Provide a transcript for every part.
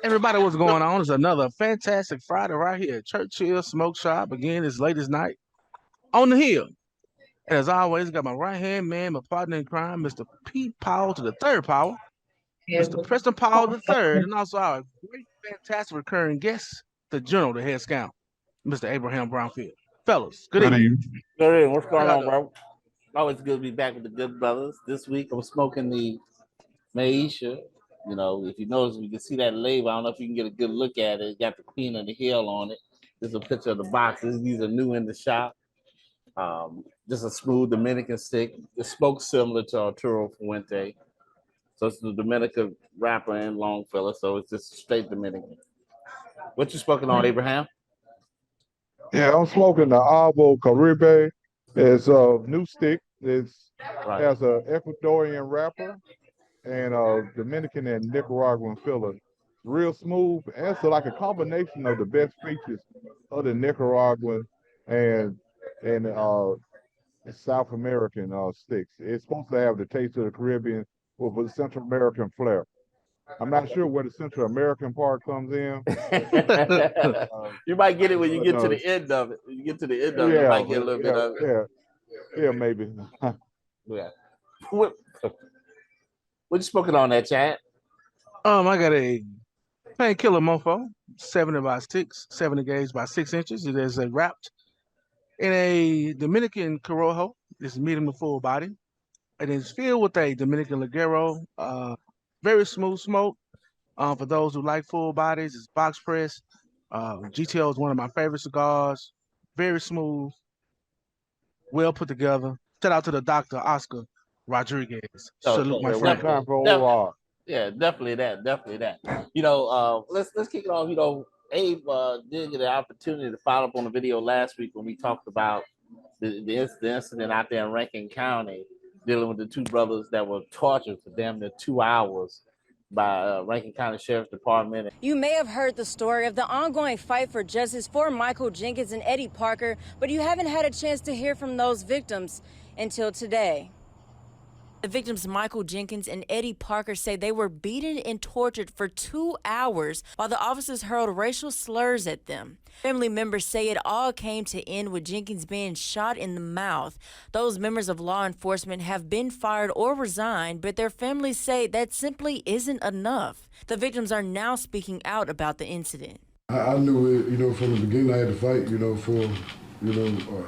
Everybody, what's going on? It's another fantastic Friday right here at Churchill Smoke Shop. Again, it's late as night on the hill. And as always, got my right hand man, my partner in crime, Mr. Pete Powell to the third power, Mr. Preston Powell the third, and also our great, fantastic recurring guest, the general, the head scout, Mr. Abraham Brownfield. Fellas, good Good evening. evening. Hey, what's How going y'all on, doing? bro? Always good to be back with the good brothers. This week I'm smoking the Maisha. You know, if you notice, you can see that label. I don't know if you can get a good look at it. It's got the Queen of the Hill on it. There's a picture of the boxes. These are new in the shop. Just a smooth Dominican stick. The smoke's similar to Arturo Fuente. So it's the Dominican wrapper and long filler. So it's just straight Dominican. What you smoking on, Abraham? Yeah, I'm smoking the Avo Caribe. It's a new stick. It's Right. has a Ecuadorian wrapper and a Dominican and Nicaraguan filler. Real smooth. And it's like a combination of the best features of the Nicaraguan and and South American sticks. It's supposed to have the taste of the Caribbean with a Central American flair. I'm not sure where the Central American part comes in, uh, You might get it when you but get to the end of it. When you get to the end of it, you yeah, might get a little bit yeah, of it. yeah, yeah, maybe. Yeah. What, what you smoking on that, Chad? I got a painkiller mofo, 70 by 6, 70 gauge by 6 inches. It is a wrapped in a Dominican Corojo. It's medium to full body. It is filled with a Dominican Ligero. Very smooth smoke. For those who like full bodies, it's box press. GTO is one of my favorite cigars. Very smooth, well put together. Shout out to the Dr. Oscar Rodriguez. So Salute, my Yeah, one friend. time for definitely, OR. yeah, definitely that, definitely that. Let's kick it off. Abe did get an opportunity to follow up on the video last week when we talked about the incident out there in Rankin County, dealing with the two brothers that were tortured for damn near 2 hours by Rankin County Sheriff's Department. You may have heard the story of the ongoing fight for justice for Michael Jenkins and Eddie Parker, but you haven't had a chance to hear from those victims until today. The victims Michael Jenkins and Eddie Parker say they were beaten and tortured for 2 hours while the officers hurled racial slurs at them. Family members say it all came to end with Jenkins being shot in the mouth. Those members of law enforcement have been fired or resigned, but their families say that simply isn't enough. The victims are now speaking out about the incident. I knew it, from the beginning. I had to fight, for,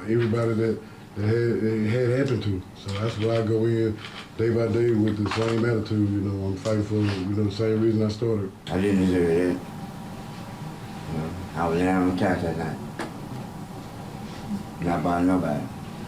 everybody that it had happened to. So that's why I go in day by day with the same attitude. I'm fighting for, the same reason I started. I didn't deserve it. I was down on tax that night. Not by nobody.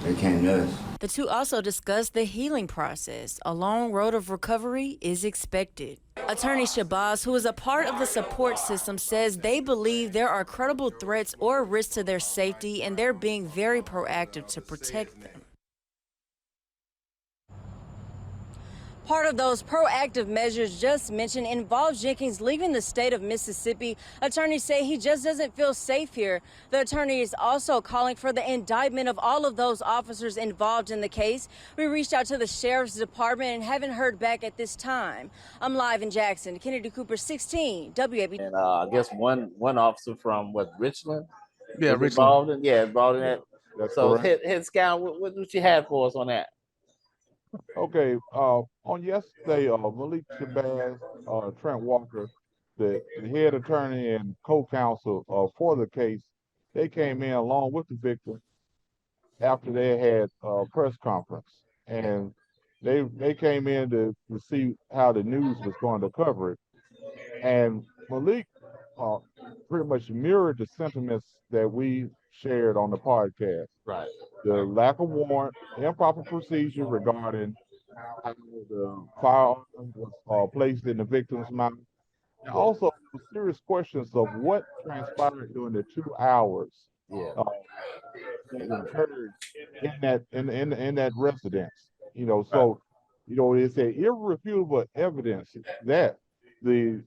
They came to us. The two also discussed the healing process. A long road of recovery is expected. Attorney Shabazz, who is a part of the support system, says they believe there are credible threats or risks to their safety, and they're being very proactive to protect them. Part of those proactive measures just mentioned involves Jenkins leaving the state of Mississippi. Attorneys say he just doesn't feel safe here. The attorney is also calling for the indictment of all of those officers involved in the case. We reached out to the sheriff's department and haven't heard back at this time. I'm live in Jackson. Kennedy Cooper, 16, WAB. And I guess one officer from Richland Yeah, was Richland. involved in that. That's So correct. head scout, what you have for us on that? Okay. On yesterday, Malik Shabazz, Trent Walker, the head attorney and co-counsel for the case, they came in along with the victim after they had a press conference, and they came in to see how the news was going to cover it. And Malik uh, pretty much mirrored the sentiments that we shared on the podcast. Right. The lack of warrant, improper procedure regarding how the firearm was placed in the victim's mouth, and also serious questions of what transpired during the 2 hours Yeah. that occurred in that residence. Right. So it's a irrefutable evidence that the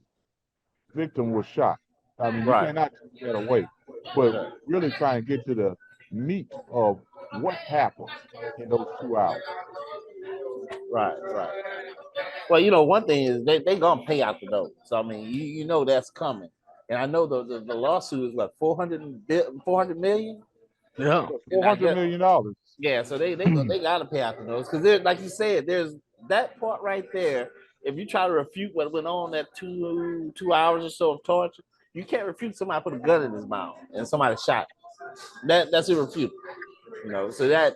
victim was shot. I mean, you Right. cannot take that away. But really try and get to the meat of what happened in those 2 hours. Right. Well, you know, one thing is they gonna pay out the dough. So I mean, you know that's coming. And I know the lawsuit is what 400 million. Yeah. And Four I hundred guess million dollars. yeah. So they gotta pay out the dough because like you said, there's that part right there. If you try to refute what went on that 2 hours or so of torture, you can't refute somebody put a gun in his mouth and somebody shot. That's irrefutable. You know, so you got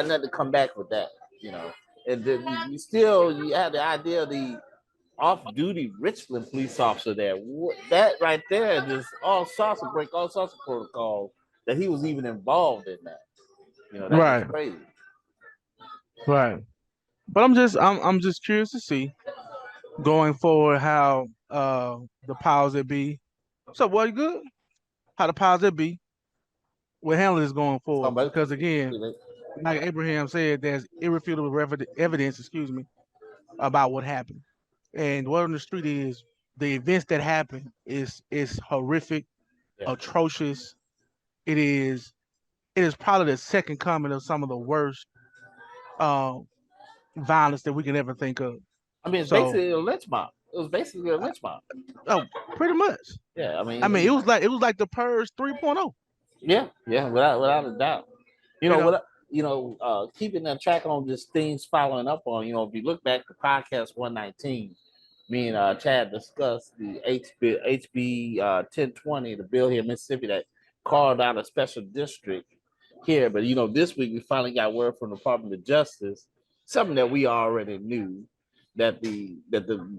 nothing to come back with that. You know, and then you have the idea of the off-duty Richland police officer there. That right there just break all sorts of protocols that he was even involved in that. You know, that's Right. just crazy. Right. But I'm just curious to see going forward how the powers that be. So what good? How the powers that be will handle this going forward. Somebody, Because again, like Abraham said, there's irrefutable evidence, about what happened. And what on the street is the events that happened is horrific, yeah. atrocious. It is probably the second coming of some of the worst uh, violence that we can ever think of. I mean, it's So, basically a lynch mob. It was basically a lynch mob. oh, pretty much. Yeah, I I mean, mean, it was like the Purge 3.0. yeah, without a doubt. You You know know, what? Keeping that track on this things following up on. You know, if you look back to podcast 119, me and Chad discussed the HB 1020, the bill here in Mississippi that carved out a special district here. But you know, this week we finally got word from the Department of Justice, something that we already knew, that the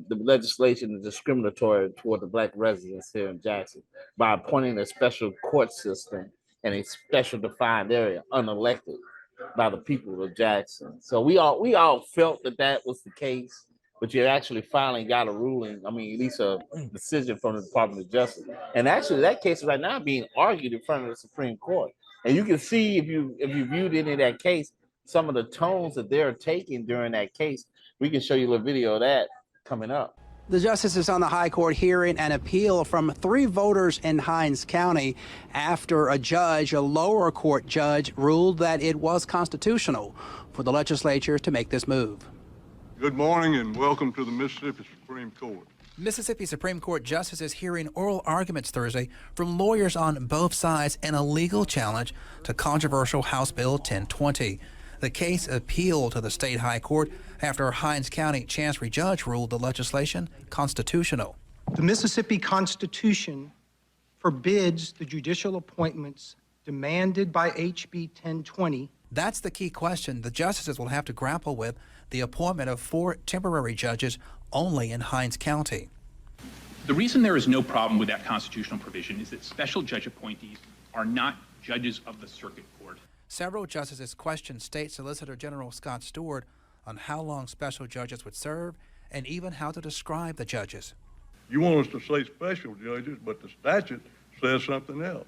legislation is discriminatory toward the black residents here in Jackson by appointing a special court system in a special defined area, unelected by the people of Jackson. So we all felt that was the case, but you actually finally got a ruling. I mean, at least a decision from the Department of Justice, and actually that case is right now being argued in front of the Supreme Court. And you can see if you viewed any of that case, some of the tones that they're taking during that case. We can show you a little video of that coming up. The justices on the high court hearing an appeal from 3 voters in Hinds County after a lower court judge, ruled that it was constitutional for the legislature to make this move. Good morning and welcome to the Mississippi Supreme Court. Mississippi Supreme Court justices hearing oral arguments Thursday from lawyers on both sides in a legal challenge to controversial House Bill 1020. The case appealed to the state high court after a Hinds County chancery judge ruled the legislation constitutional. The Mississippi Constitution forbids the judicial appointments demanded by HB 1020. That's the key question the justices will have to grapple with, the appointment of 4 temporary judges only in Hinds County. The reason there is no problem with that constitutional provision is that special judge appointees are not judges of the circuit court. Several justices questioned State Solicitor General Scott Stewart on how long special judges would serve and even how to describe the judges. You want us to say special judges, but the statute says something else.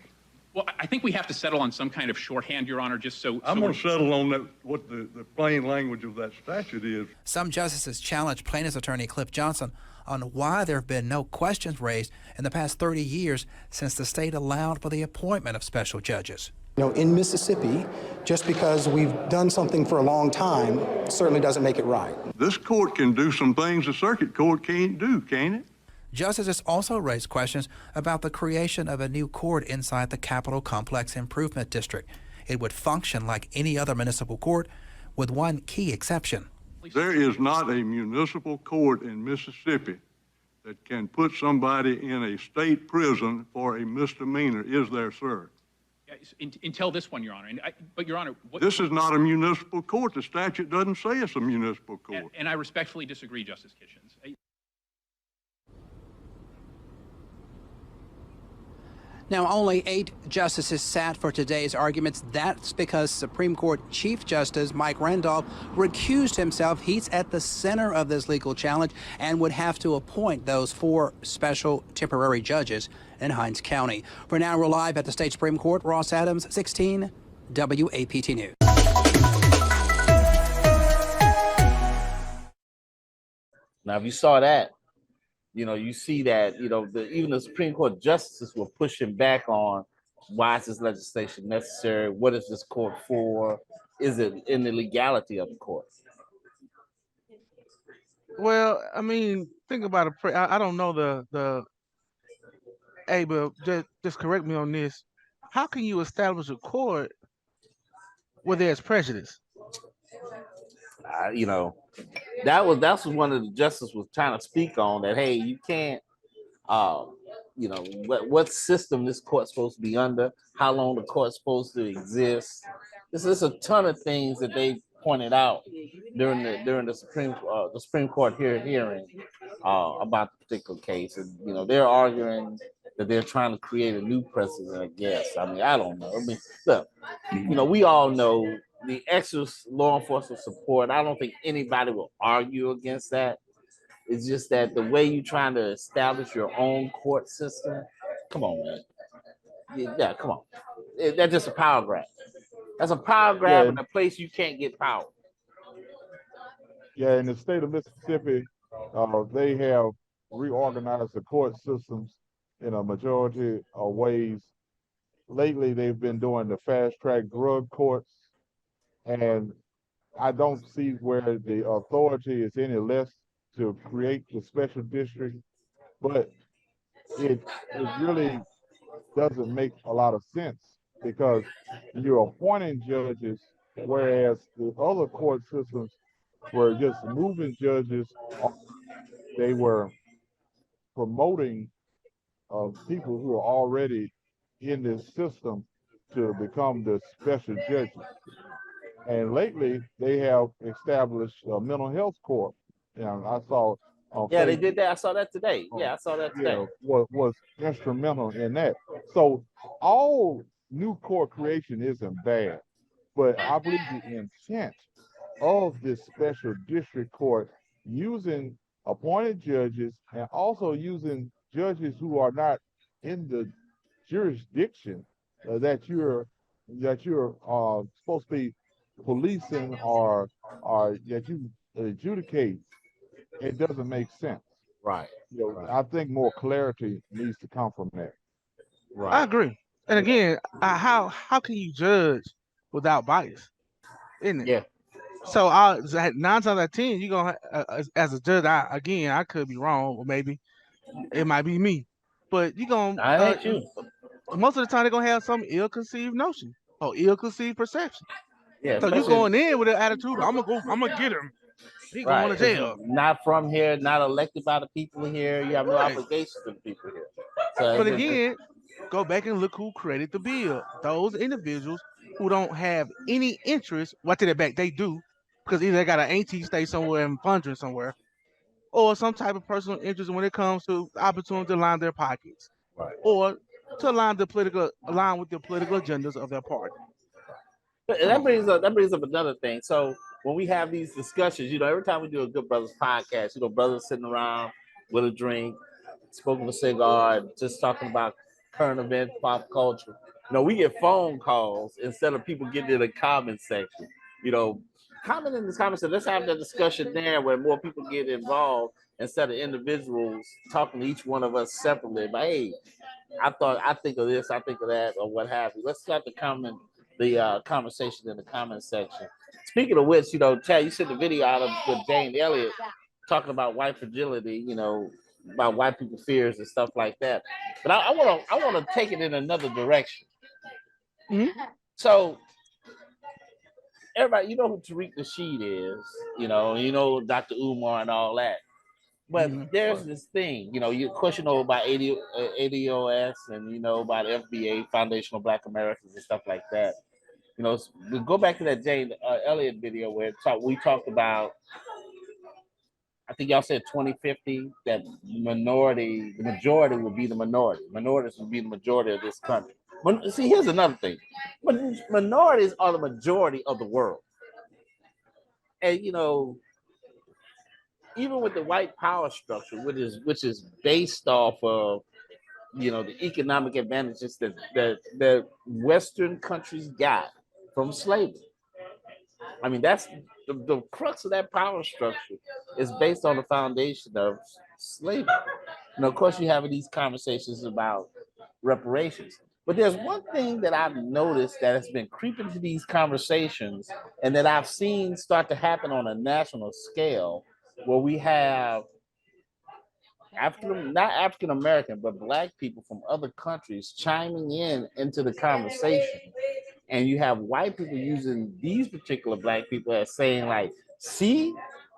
Well, I think we have to settle on some kind of shorthand, Your Honor, just so... I'm going to settle on that, what the plain language of that statute is. Some justices challenged plaintiff's attorney Cliff Johnson on why there have been no questions raised in the past 30 years since the state allowed for the appointment of special judges. You know, in Mississippi, just because we've done something for a long time certainly doesn't make it right. This court can do some things the circuit court can't do, can it? Justices also raised questions about the creation of a new court inside the Capitol Complex Improvement District. It would function like any other municipal court, with one key exception. There is not a municipal court in Mississippi that can put somebody in a state prison for a misdemeanor, is there, sir? Until this one, Your Honor. But, Your Honor... This is not a municipal court. The statute doesn't say it's a municipal court. And I respectfully disagree, Justice Kitchens. Now, only 8 justices sat for today's arguments. That's because Supreme Court Chief Justice Mike Randolph recused himself. He's at the center of this legal challenge and would have to appoint those 4 special temporary judges in Hinds County. For now, we're live at the state Supreme Court. Ross Adams, 16 WAPT News. Now, if you saw that, you know, you see that, you know, even the Supreme Court justices were pushing back on why is this legislation necessary? What is this court for? Is it in the legality of the court? Well, I mean, think about it. I don't know the. Hey, but just correct me on this. How can you establish a court where there's prejudice? You know, that's what one of the justices was trying to speak on. That hey, you can't. Um, you know what system this court's supposed to be under, how long the court's supposed to exist. This is a ton of things that they pointed out during the Supreme Court hearing about the particular case, and you know they're arguing that they're trying to create a new precedent. I guess. I mean, I don't know. I mean, look, you know, we all know the extra law enforcement support. I don't think anybody will argue against that. It's just that the way you're trying to establish your own court system, come on, man. Yeah, come on. That's just a power grab. That's a power grab Yeah, in a place you can't get power. yeah. In the state of Mississippi, they have reorganized the court systems in a majority of ways. Lately, they've been doing the fast track drug courts, and I don't see where the authority is any less to create the special district, but it really doesn't make a lot of sense because you're appointing judges, whereas the other court systems were just moving judges, or they were promoting people who are already in this system to become the special judges. And lately, they have established a mental health court. And I saw on Yeah, they Facebook, did that. I saw that today. Yeah, I saw that today. yeah, was instrumental in that. So all new court creation isn't bad, but I believe the intent of this special district court using appointed judges and also using judges who are not in the jurisdiction that you're supposed to be policing or that you adjudicate, it doesn't make sense. Right. You know, Right. I think more clarity needs to come from that. Right. I agree. And again, how can you judge without bias? Isn't it? Yeah. So 9 times out of 10, you gonna as a judge. I could be wrong, or maybe it might be me, but you gonna I ain't you. most of the time they're gonna have some ill-conceived notion or ill-conceived perception. Yeah, So you especially going in with an attitude, I'm gonna get him. He going right. to jail. Not from here, not elected by the people here. You have no Right. obligations to the people here. So But again, go back and look who created the bill. Those individuals who don't have any interest. Well, I take that back. They do, because either they got an auntie stay somewhere and pondering somewhere, or some type of personal interest when it comes to the opportunity to line their pockets, right. or to align with the political agendas of their party. But Come on. that brings up another thing. So when we have these discussions, you know, every time we do a Good Brothers podcast, you know, brothers sitting around with a drink, smoking a cigar, and just talking about current events, pop culture. You know, we get phone calls instead of people getting in the comment section. You know, comment in this comment section. Let's have that discussion there where more people get involved instead of individuals talking to each one of us separately. But hey, I think of this, I think of that, or what have you. Let's start the conversation in the comment section. Speaking of which, you know, Chad, you sent the video out of with Jane Elliott talking about white fragility, you know, about white people fears and stuff like that. But I want to take it in another direction. Mm-hmm. So everybody, you know who Tariq Nasheed is, you know Dr. Umar and all that. But there's this thing, you know, you question over about ADOS and you know about FBA, Foundational Black Americans and stuff like that. You know, we go back to that Jane Elliott video where we talked about. I think y'all said 2050 that the majority will be the minority. Minorities will be the majority of this country. See, here's another thing: minorities are the majority of the world, and you know, even with the white power structure, which is based off of you know the economic advantages that Western countries got from slavery. I mean, that's the crux of that power structure is based on the foundation of slavery. And of course, you have these conversations about reparations. But there's one thing that I've noticed that has been creeping into these conversations and that I've seen start to happen on a national scale where we have not African American, but black people from other countries chiming in into the conversation, and you have white people using these particular black people as saying like, "See,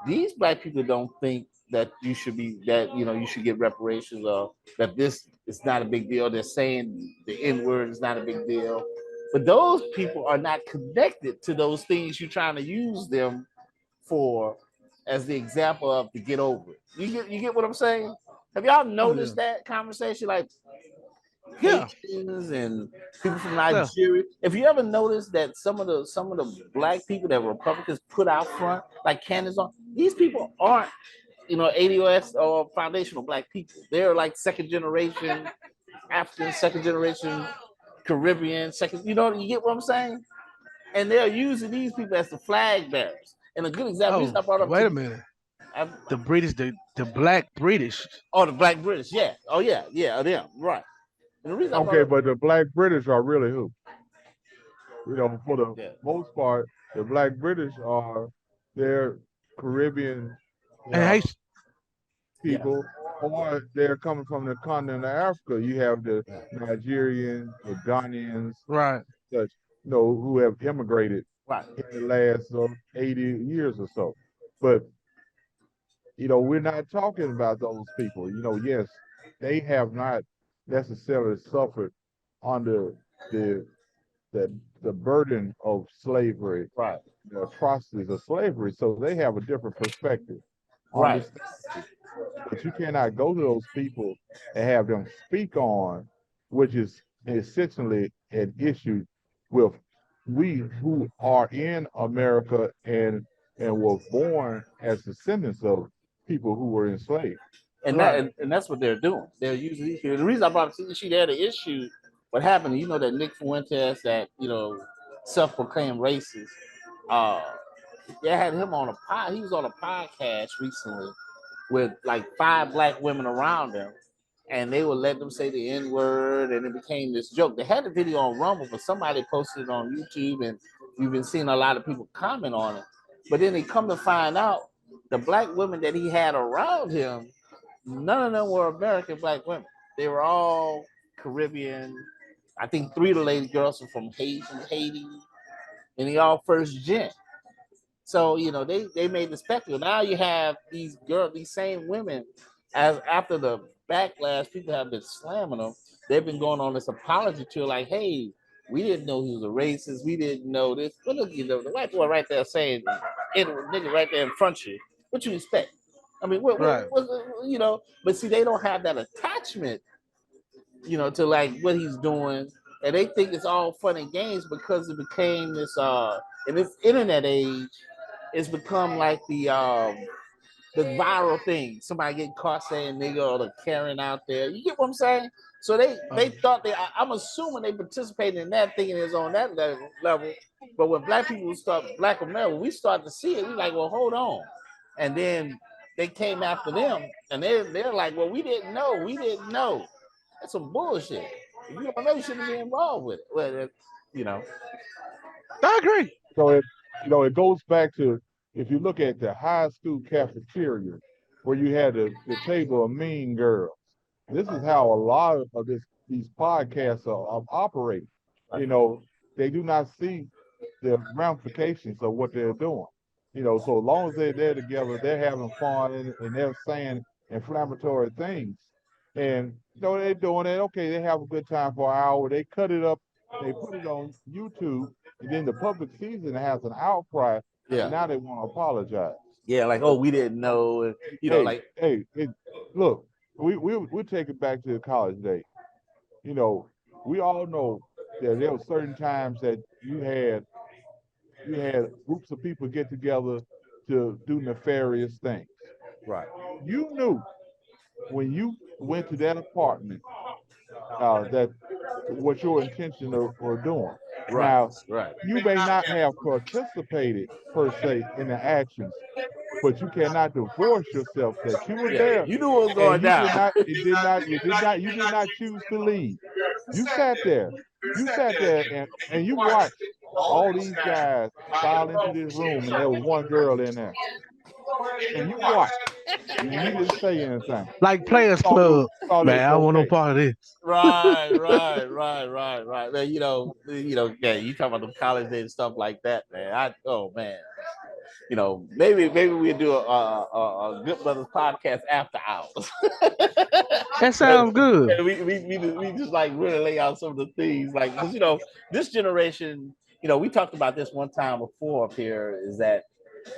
these black people don't think that you should be that you should get reparations or that this is not a big deal." They're saying the N word is not a big deal, but those people are not connected to those things you're trying to use them for as the example of to get over it. You get what I'm saying? Have y'all noticed that conversation? Like Yeah. Haitians and people from Yeah. Nigeria. If you ever noticed that some of the black people that Republicans put out front, like Candace on, these people aren't, ADOS or foundational black people. They're like second generation African, second generation Caribbean, second, you get what I'm saying? And they're using these people as the flag bearers. And a good example, reason Oh, I brought up wait a minute. The British, the black British. the black British, yeah. Oh yeah, them, right. And the reason I brought Okay, up, but the black British are really who? For the most part, the black British are they're Caribbean And Haitian. people, or they're coming from the continent of Africa. You have the Nigerians, the Ghanaians, right? Such, who have immigrated right in the last 80 years or so. But we're not talking about those people. Yes, they have not necessarily suffered under the the burden of slavery, right, the atrocities of slavery. So they have a different perspective, right. understandably. But you cannot go to those people and have them speak on, which is essentially an issue with we who are in America and were born as descendants of people who were enslaved. And that's what they're doing. They're using these people. The reason I brought up she had an issue. What happened? That Nick Fuentes, that self-proclaimed racist. They had him on a pod. He was on a podcast recently with like 5 black women around him, and they would let them say the N word, and it became this joke. They had the video on Rumble, but somebody posted it on YouTube, and we've been seeing a lot of people comment on it. But then they come to find out the black women that he had around him, none of them were American black women. They were all Caribbean. I think 3 of the lady girls are from Haiti, and they all first gen. So they made the spectacle. Now you have these same women, as after the backlash, people have been slamming them. They've been going on this apology tour, like, "Hey, we didn't know he was a racist. We didn't know this." But look, the white boy right there saying, "Nigga, right there in front of you. What you expect?" I mean, what, But see, they don't have that attachment, to like what he's doing, and they think it's all fun and games because it became this in this internet age. It's become like the viral thing. Somebody getting caught saying nigga or the Karen out there. You get what I'm saying? So they thought I'm assuming they participated in that thinking it's on that level. But when black people black America, we start to see it, we like, well, hold on. And then they came after them, and they're like, well, we didn't know. That's some bullshit. If you don't know, you shouldn't be involved with it. Well, I agree. So it goes back to, if you look at the high school cafeteria where you had the table of mean girls. This is how a lot of these podcasts are operating. They do not see the ramifications of what they're doing. So as long as they're there together, they're having fun and they're saying inflammatory things. And they're doing it. Okay, they have a good time for an hour. They cut it up, they put it on YouTube, and then the public sees it and has an outcry. Yeah. And now they want to apologize. Yeah, like, oh, we didn't know. And, look, we take it back to the college days. We all know that there were certain times that you had groups of people get together to do nefarious things. Right. You knew when you went to that apartment that what your intention of doing. Right. Now, right. you may not have participated per se in the actions, but you cannot divorce yourself that you were there. You knew what was going down. You did not choose to leave. You sat there and you watched all these guys file into this room, and there was one girl in there. and you watch. And you didn't say anything. Like Players You thought it Club. was, you thought it Man, was I want no okay. part of this. Right. Man, yeah, you talk about the college days and stuff like that, man. Man. Maybe we'll do a Good Brothers podcast after hours. That sounds good. And we just like really lay out some of the things, like, because this generation, we talked about this one time before up here, is that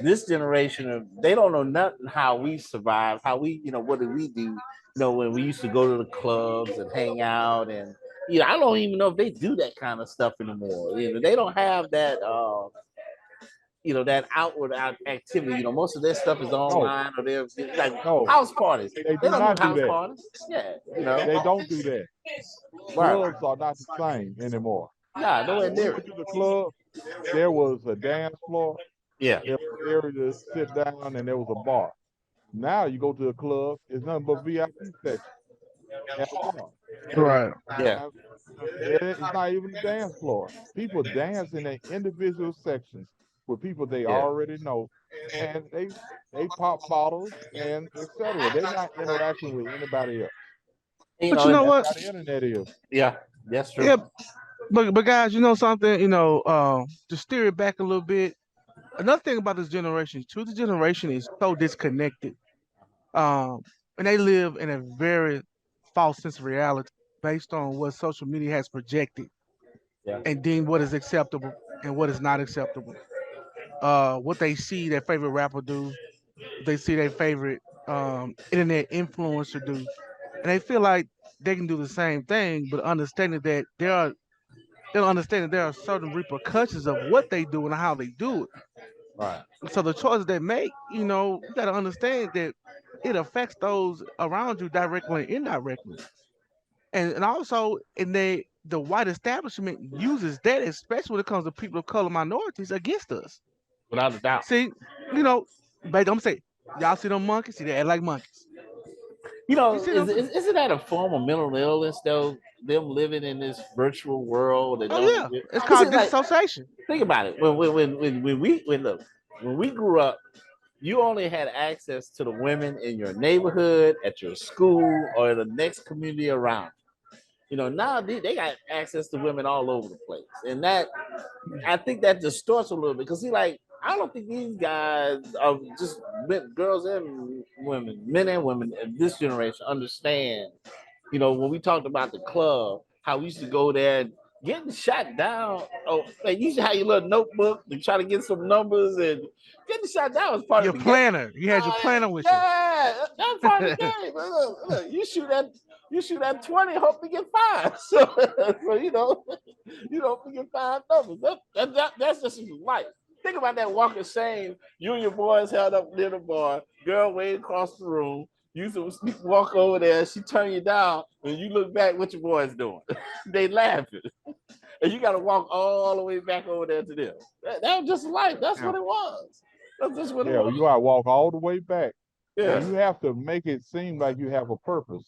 this generation, they don't know nothing how we survive, how we, what did we do, when we used to go to the clubs and hang out, and I don't even know if they do that kind of stuff anymore. They don't have that that outward activity. Most of their stuff is online, or they're like house parties. They do don't not do do house that. parties. Yeah, They don't do that. Clubs are not the same anymore. Nah, nowhere When we near went it. to the club, there was a dance floor. Yeah. There was an area to sit down, and there was a bar. Now you go to a club, it's nothing but VIP section and a bar. Right. Yeah. It's not even a dance floor. People dance in their individual sections with people they already know, and they pop bottles and etc. They're not interacting with anybody else. But you know what? That's how the internet is. Yeah, that's true. Yeah, but guys, you know something? To steer it back a little bit. Another thing about this generation, too, the generation is so disconnected. And they live in a very false sense of reality based on what social media has projected and deemed what is acceptable and what is not acceptable. What they see their favorite rapper do, they see their favorite internet influencer do, and they feel like they can do the same thing, but understanding that they don't understand that there are certain repercussions of what they do and how they do it. Right. So the choices they make, you got to understand that it affects those around you directly and indirectly. And also, the white establishment uses that, especially when it comes to people of color minorities, against us. Without a doubt. See, baby, I'm gonna say, y'all see them monkeys? See, they act like monkeys. Isn't that a form of mental illness though? Them living in this virtual world and It's called disassociation. Think about it. When we grew up, you only had access to the women in your neighborhood, at your school, or the next community around. Now they got access to women all over the place, and that, I think that distorts a little bit, because I don't think these guys are just girls and women, men and women in this generation understand. When we talked about the club, how we used to go there and getting shot down. Oh, like you used to have your little notebook to try to get some numbers, and getting shot down was part your of the planner. game. You had your planner with you. Yeah, that's part of the game. Look, you shoot at 20, hope to get 5. So you don't forget 5 numbers. That's just life. Think about that walk of shame. You and your boys held up near the bar, girl way across the room. You walk over there, she turn you down, and you look back, what your boys doing? They laughing. And you got to walk all the way back over there to them. That was just life. That's what it was. That's just what it was. You got to walk all the way back. Yeah. And you have to make it seem like you have a purpose.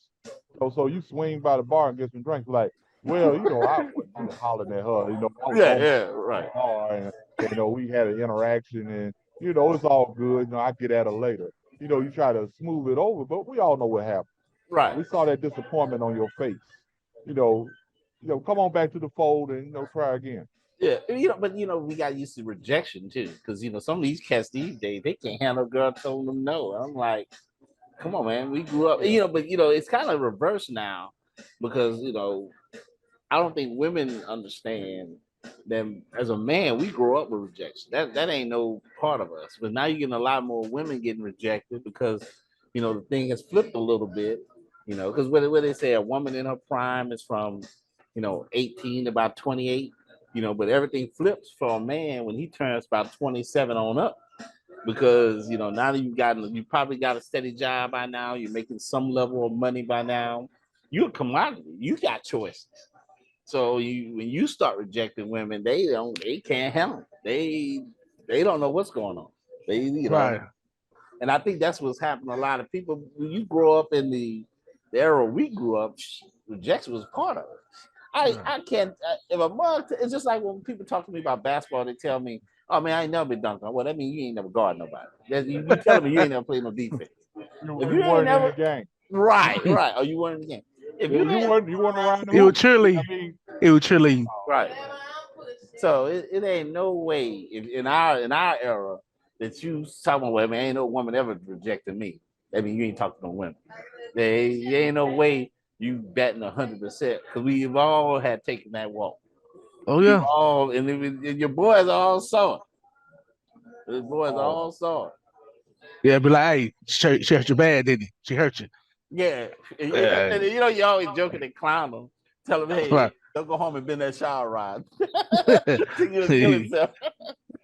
So you swing by the bar and get some drinks. Like, well, I was hollering at her. Right. Bar and we had an interaction, and it's all good. I get at her later. You try to smooth it over, but we all know what happened. Right. We saw that disappointment on your face. Come on back to the fold and try again. Yeah, but we got used to rejection too, because some of these cats these days, they can't handle a girl telling them no. I'm like, come on, man, we grew up, but it's kind of reversed now, because I don't think women understand that as a man we grow up with rejection. That ain't no part of us. But now you're getting a lot more women getting rejected, because the thing has flipped a little bit. Because where they say a woman in her prime is from 18 to about 28. But everything flips for a man when he turns about 27 on up, because now that you probably got a steady job by now, you're making some level of money by now, you're a commodity, you got choices. So when you start rejecting women, they can't handle it. They don't know what's going on. Right. And I think that's what's happened to a lot of people. When you grow up in the era we grew up, rejection was part of it. I can't, if a mug, it's just like when people talk to me about basketball, they tell me, Oh man, I ain't never been dunked on. Well, that means you ain't never guard nobody. You telling me you ain't never played no defense. If you ain't weren't in never the game. right. Oh, you weren't in the game. If Yeah, you ain't you weren't around the It was hoop. cheerleading. I mean, It was cheerleading. right. So it ain't no way in our era that you talking about, well, man, ain't no woman ever rejected me. I mean, you ain't talking to no women. There ain't no way you betting 100% because we've all had taken that walk. Oh yeah. All and your boys all saw it. The boys all saw it. Yeah, be like, hey, she hurt you bad, didn't he? She hurt you. Yeah, and you know you always joking and clown them, tell them, hey, Right. don't go home and bend that shower rod. Think you'll kill himself.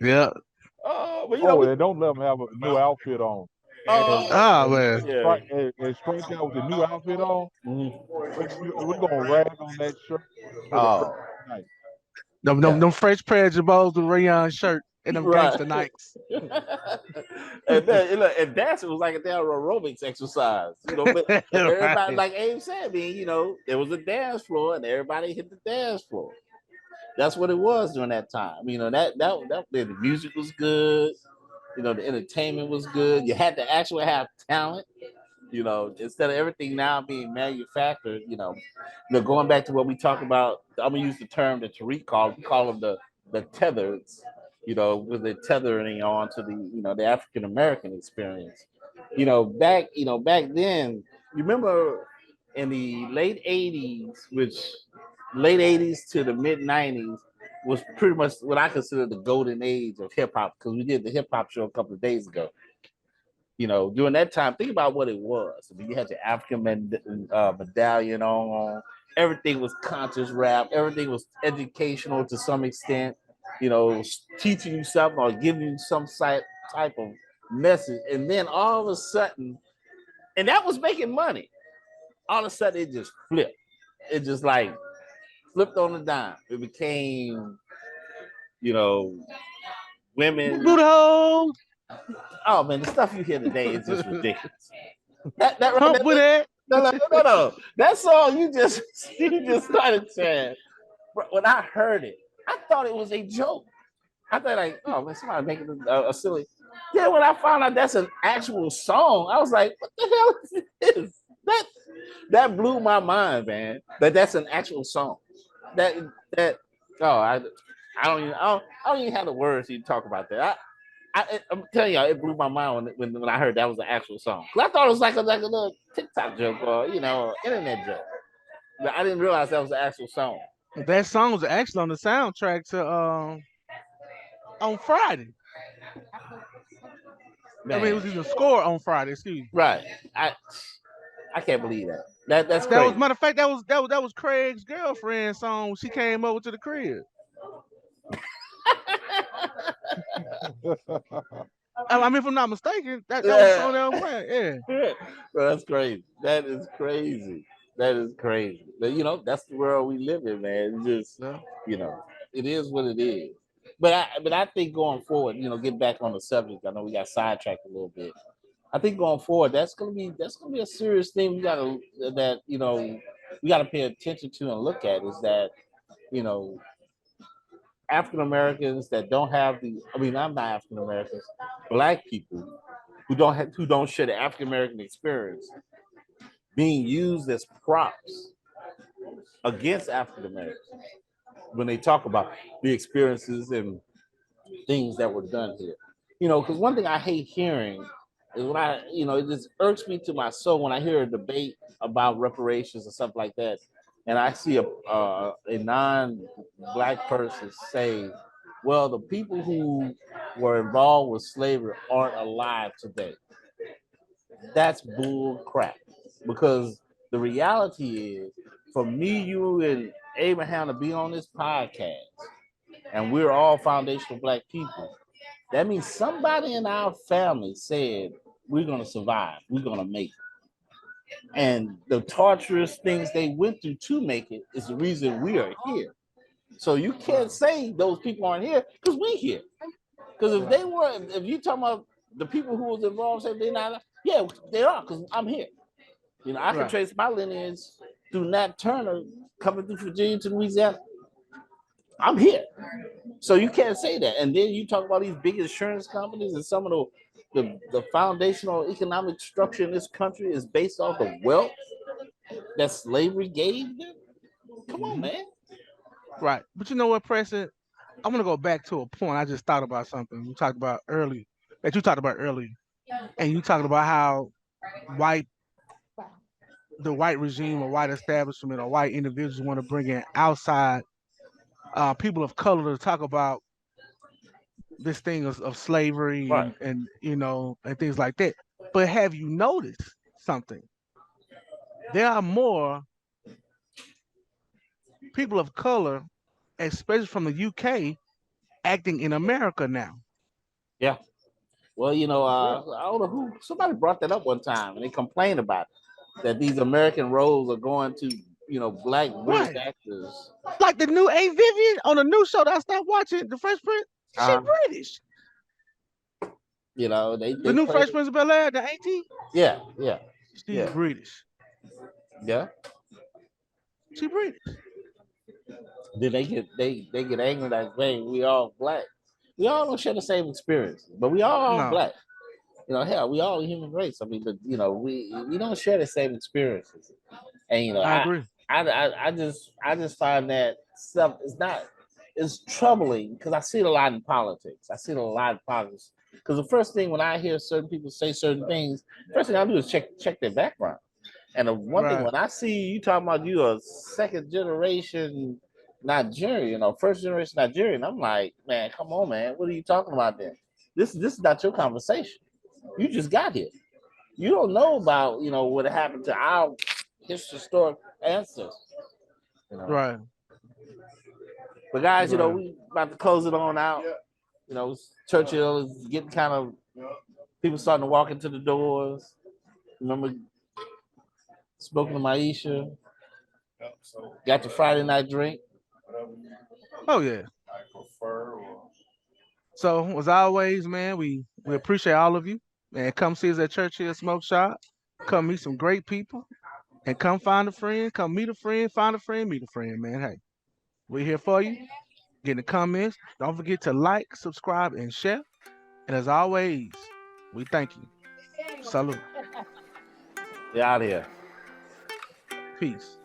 Yeah. Oh, but you know, and don't let them have a new outfit on. Man. Strike out with the new outfit on. Mm-hmm. We're gonna rag on that shirt for the first night. Them French Pair Jabos, the rayon shirt, and them gangster Nikes. And then, and dancing was like a damn aerobics exercise, you know. But everybody, Right. like Abe said, you know, there was a dance floor, and everybody hit the dance floor. That's what it was during that time. You know, that the music was good. You know, the entertainment was good. You had to actually have talent. You know, instead of everything now being manufactured. You know, going back to what we talked about. I'm gonna use the term that Tariq called. We call them the tethers. You know, with the tethering on to the African American experience. Back then, you remember in the late '80s to the mid '90s was pretty much what I consider the golden age of hip hop because we did the hip hop show a couple of days ago. During that time, think about what it was. I mean, you had your African medallion on. Everything was conscious rap. Everything was educational to some extent. Teaching you something or giving you some type of message. And then all of a sudden, and that was making money. All of a sudden, it just flipped. It just like flipped on the dime. It became, women. Booty Oh man, the stuff you hear today is just ridiculous. Hump with it. No. That song you just started saying. When I heard it, I thought it was a joke. I thought like, oh man, somebody making a silly. Yeah, when I found out that's an actual song, I was like, what the hell is this? That blew my mind, man. That's an actual song. I don't even have the words to talk about that. I'm telling y'all, it blew my mind when I heard that was an actual song. I thought it was like a little TikTok joke or internet joke. But I didn't realize that was an actual song. That song was actually on the soundtrack to on Friday. Man. I mean, it was in the score on Friday. Excuse me. Right. I can't believe that. That's that crazy. was matter of fact that was Craig's girlfriend's song. She came over to the crib. I mean, if I'm not mistaken, that was the song that was playing. Yeah. Bro, that's crazy. That is crazy. But that's the world we live in, man. It's just it is what it is. But I think going forward, getting back on the subject, I know we got sidetracked a little bit. I think going forward, that's gonna be a serious thing we gotta pay attention to and look at is that, African Americans that don't have I'm not African Americans, Black people who don't share the African American experience being used as props against African Americans when they talk about the experiences and things that were done here. Because one thing I hate hearing is when it just irks me to my soul when I hear a debate about reparations and stuff like that, and I see a non-Black person say, well, the people who were involved with slavery aren't alive today. That's bull crap. Because the reality is, for me, you, and Abraham to be on this podcast, and we're all foundational Black people, that means somebody in our family said, we're going to survive, we're going to make it. And the torturous things they went through to make it is the reason we are here. So you can't say those people aren't here because we're here. Because if you talking about the people who was involved, say they're not, yeah, they are, because I'm here. I can trace my lineage through Nat Turner coming through Virginia to Louisiana. I'm here. So you can't say that. And then you talk about these big insurance companies and some of the foundational economic structure in this country is based off the wealth that slavery gave them. Come on, man. Right. But you know what, Preston? I'm gonna go back to a point. I just thought about something you talked about earlier. And you talked about how white the white regime or white establishment or white individuals want to bring in outside people of color to talk about this thing of slavery Right. and you know and things like that. But have you noticed something? There are more people of color, especially from the UK, acting in America now. Yeah. Well, you know, I don't know who somebody brought that up one time and they complained about it, that these American roles are going to, you know, black British Right. actors. Like the new A. Vivian on the new show that I stopped watching, The Fresh Prince, she British. You know, they The new play. Fresh Prince of Bel-Air, the auntie, Yeah. she's British. Yeah. She British. Then they get angry like, man, we all black. We all don't share the same experience, but we all No. black. You know, hell, we all human race. I mean, but you know, we don't share the same experiences. And you know, I agree. I just find that stuff is not it's troubling because I see it a lot in politics. I see it a lot in politics. Because the first thing when I hear certain people say certain things, first thing I do is check their background. And the one thing Right. when I see you talking about you a second generation Nigerian or first generation Nigerian, I'm like, man, come on, man. What are you talking about then? This is not your conversation. You just got here. You don't know about, you know, what happened to our historic ancestors. You know. Right. But guys, you know, Right. we about to close it on out. You know, Churchill is getting kind of people starting to walk into the doors. Remember, spoken to Maisha. Got your Friday night drink. Oh yeah. So as always, man, we appreciate all of you. Man, come see us at Churchill Smoke Shop. Come meet some great people. And come find a friend, come meet a friend, find a friend, meet a friend, man. Hey, we're here for you. Get in the comments. Don't forget to like, subscribe, and share. And as always, we thank you. Salute. Get out of here. Peace.